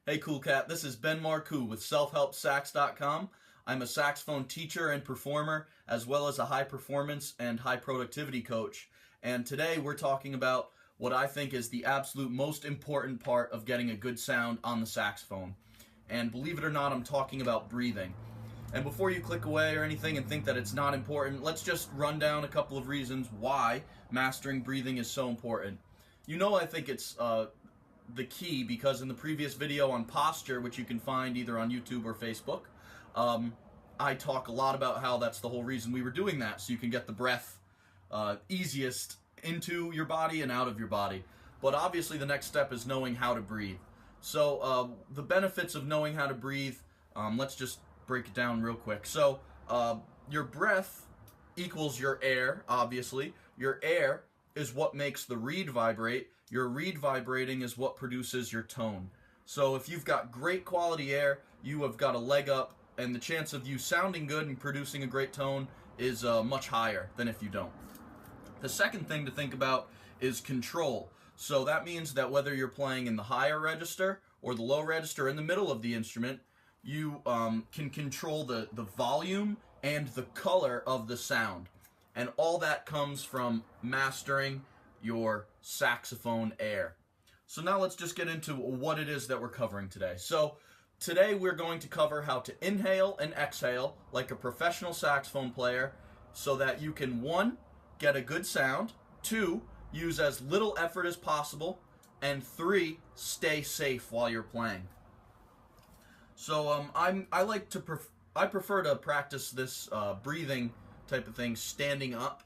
Hey Cool Cat, this is Ben Marcoux with self-helpsax.com. I'm a saxophone teacher and performer, as well as a high performance and high productivity coach. And today we're talking about what I think is the absolute most important part of getting a good sound on the saxophone. And believe it or not, I'm talking about breathing. And before you click away or anything and think that it's not important, let's just run down a couple of reasons why mastering breathing is so important. You know, I think it's the key because in the previous video on posture, which you can find either on YouTube or Facebook, I talk a lot about how that's the whole reason we were doing that, so you can get the breath easiest into your body and out of your body. But obviously the next step is knowing how to breathe. So the benefits of knowing how to breathe, let's just break it down real quick. So your breath equals your air, obviously. Your air is what makes the reed vibrate. Your reed vibrating is what produces your tone. So if you've got great quality air, you have got a leg up, and the chance of you sounding good and producing a great tone is much higher than if you don't. The second thing to think about is control. So that means that whether you're playing in the higher register or the low register in the middle of the instrument, you can control the volume and the color of the sound. And all that comes from mastering your saxophone air. So now let's just get into what it is that we're covering today. So today we're going to cover how to inhale and exhale like a professional saxophone player so that you can, 1, get a good sound, 2, use as little effort as possible, and 3, stay safe while you're playing. So I prefer to practice this breathing type of thing standing up,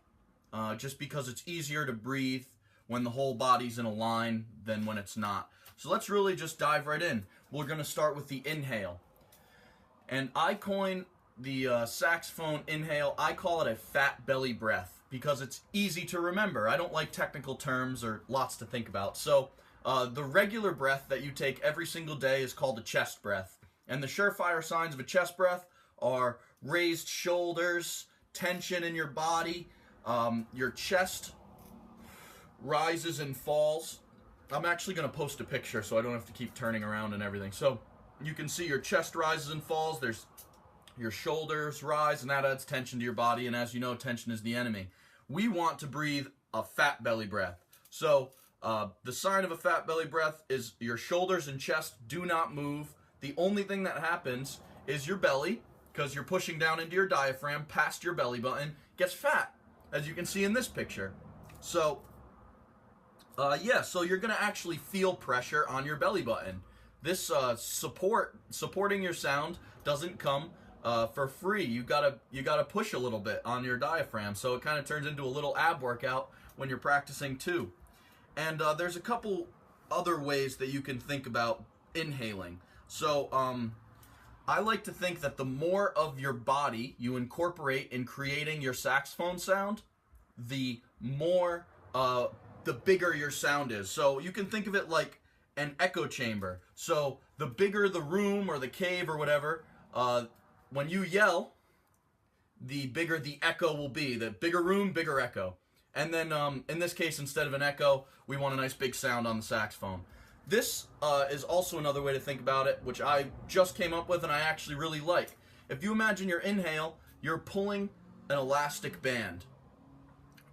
just because it's easier to breathe when the whole body's in a line than when it's not. So let's really just dive right in. We're going to start with the inhale. And I coin the saxophone inhale, I call it a fat belly breath because it's easy to remember. I don't like technical terms or lots to think about. So the regular breath that you take every single day is called a chest breath. And the surefire signs of a chest breath are raised shoulders, tension in your body, your chest rises and falls. I'm actually going to post a picture so I don't have to keep turning around and everything. So you can see your chest rises and falls, there's your shoulders rise, and that adds tension to your body, and as you know, tension is the enemy. We want to breathe a fat belly breath. So the sign of a fat belly breath is your shoulders and chest do not move. The only thing that happens is your belly, because you're pushing down into your diaphragm past your belly button, gets fat, as you can see in this picture. So so you're going to actually feel pressure on your belly button. This supporting your sound doesn't come for free. You gotta push a little bit on your diaphragm, so it kind of turns into a little ab workout when you're practicing too. And there's a couple other ways that you can think about inhaling. So I like to think that the more of your body you incorporate in creating your saxophone sound, the more the bigger your sound is. So you can think of it like an echo chamber. So the bigger the room or the cave or whatever, when you yell, the bigger the echo will be. The bigger room, bigger echo. And then in this case, instead of an echo, we want a nice big sound on the saxophone. This is also another way to think about it, which I just came up with and I actually really like. If you imagine your inhale, you're pulling an elastic band.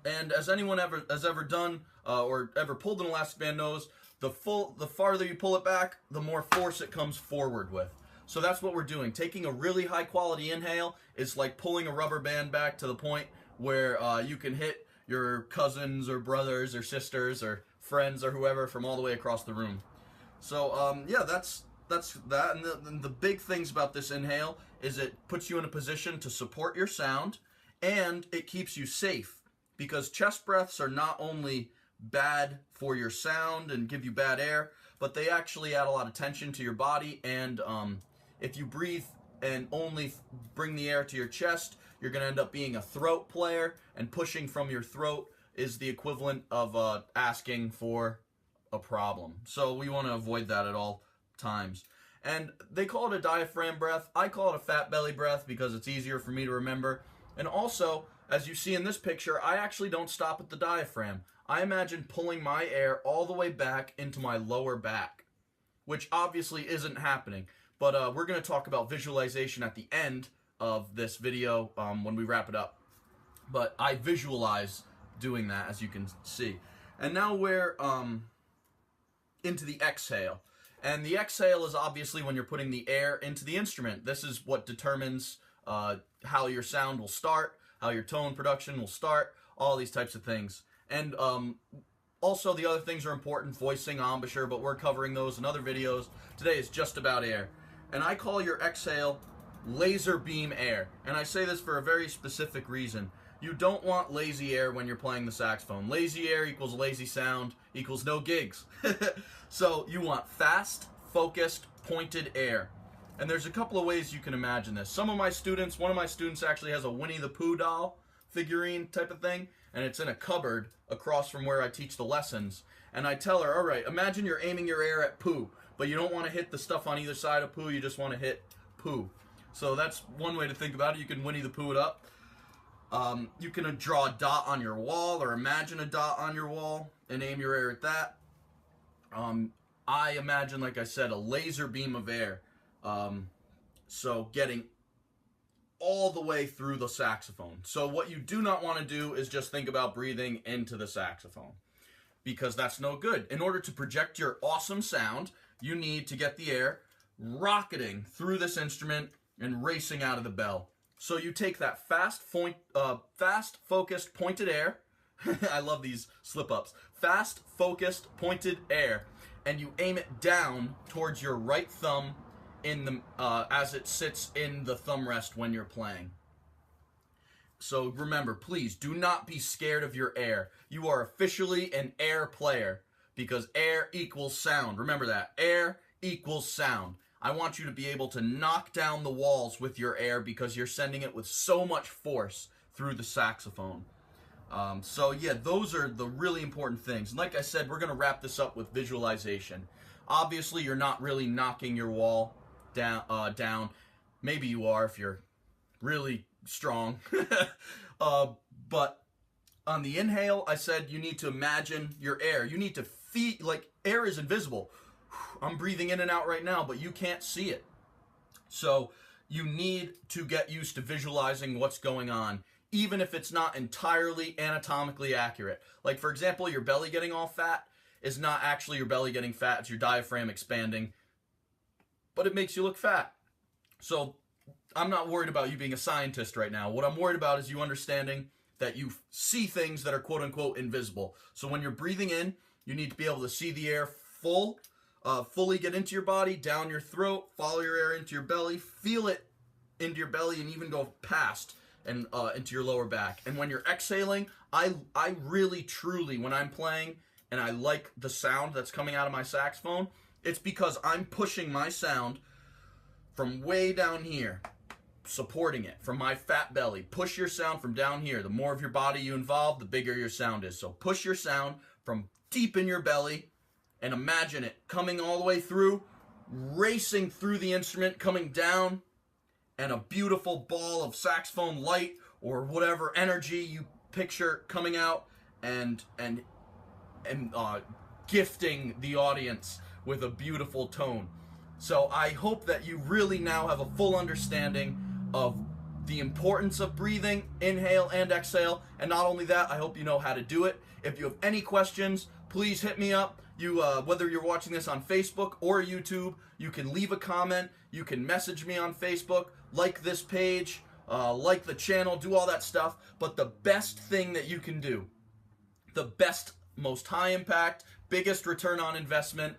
And as anyone has ever done or ever pulled an elastic band knows, the farther you pull it back, the more force it comes forward with. So that's what we're doing. Taking a really high quality inhale is like pulling a rubber band back to the point where you can hit your cousins or brothers or sisters or friends or whoever from all the way across the room. So yeah, that's that. And the big things about this inhale is it puts you in a position to support your sound, and it keeps you safe, because chest breaths are not only bad for your sound and give you bad air, but they actually add a lot of tension to your body. And if you breathe and only bring the air to your chest, you're going to end up being a throat player, and pushing from your throat is the equivalent of asking for a problem. So we want to avoid that at all times. And they call it a diaphragm breath. I call it a fat belly breath because it's easier for me to remember. And also, as you see in this picture, I actually don't stop at the diaphragm. I imagine pulling my air all the way back into my lower back, which obviously isn't happening. But we're going to talk about visualization at the end of this video when we wrap it up. But I visualize doing that, as you can see. And now we're into the exhale. And the exhale is obviously when you're putting the air into the instrument. This is what determines how your sound will start, how your tone production will start, all these types of things. And also the other things are important, voicing, embouchure, but we're covering those in other videos. Today is just about air. And I call your exhale laser beam air. And I say this for a very specific reason. You don't want lazy air when you're playing the saxophone. Lazy air equals lazy sound equals no gigs. So you want fast, focused, pointed air. And there's a couple of ways you can imagine this. One of my students actually has a Winnie the Pooh doll figurine type of thing, and it's in a cupboard across from where I teach the lessons. And I tell her, all right, imagine you're aiming your air at Pooh, but you don't want to hit the stuff on either side of Pooh, you just want to hit Pooh. So that's one way to think about it. You can Winnie the Pooh it up. You can draw a dot on your wall or imagine a dot on your wall and aim your air at that. I imagine, like I said, a laser beam of air. So getting all the way through the saxophone. So what you do not want to do is just think about breathing into the saxophone, because that's no good. In order to project your awesome sound, you need to get the air rocketing through this instrument and racing out of the bell. So you take that fast, focused, pointed air. I love these slip-ups. Fast, focused, pointed air, and you aim it down towards your right thumb in the as it sits in the thumb rest when you're playing. So remember, please do not be scared of your air. You are officially an air player, because air equals sound. Remember that. Air equals sound. I want you to be able to knock down the walls with your air, because you're sending it with so much force through the saxophone. So yeah, those are the really important things. And like I said, we're going to wrap this up with visualization. Obviously, you're not really knocking your wall down. Maybe you are if you're really strong. But on the inhale, I said you need to imagine your air. You need to feel like air is invisible. I'm breathing in and out right now, but you can't see it. So you need to get used to visualizing what's going on, even if it's not entirely anatomically accurate. Like, for example, your belly getting all fat is not actually your belly getting fat. It's your diaphragm expanding, but it makes you look fat. So I'm not worried about you being a scientist right now. What I'm worried about is you understanding that you see things that are quote-unquote invisible. So when you're breathing in, you need to be able to see the air fully get into your body, down your throat, follow your air into your belly, feel it into your belly, and even go past and into your lower back. And when you're exhaling, I really, truly, when I'm playing and I like the sound that's coming out of my saxophone, it's because I'm pushing my sound from way down here, supporting it from my fat belly. Push your sound from down here. The more of your body you involve, the bigger your sound is. So push your sound from deep in your belly and imagine it coming all the way through, racing through the instrument, coming down, and a beautiful ball of saxophone light or whatever energy you picture coming out and gifting the audience with a beautiful tone. So I hope that you really now have a full understanding of the importance of breathing, inhale and exhale. And not only that, I hope you know how to do it. If you have any questions, please hit me up. Whether you're watching this on Facebook or YouTube, you can leave a comment. You can message me on Facebook, like this page, like the channel, do all that stuff. But the best thing that you can do, the best, most high impact, biggest return on investment,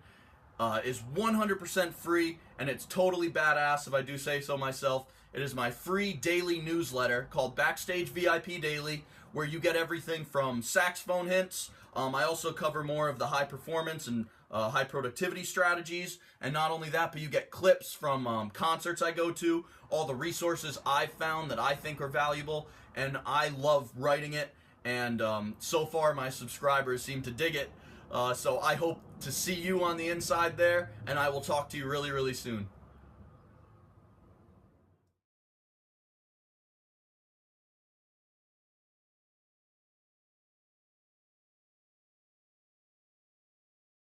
is 100% free, and it's totally badass if I do say so myself. It is my free daily newsletter called Backstage VIP Daily, where you get everything from saxophone hints. I also cover more of the high performance and high productivity strategies. And not only that, but you get clips from concerts I go to, all the resources I've found that I think are valuable, and I love writing it. And so far, my subscribers seem to dig it. So I hope to see you on the inside there, and I will talk to you really, really soon.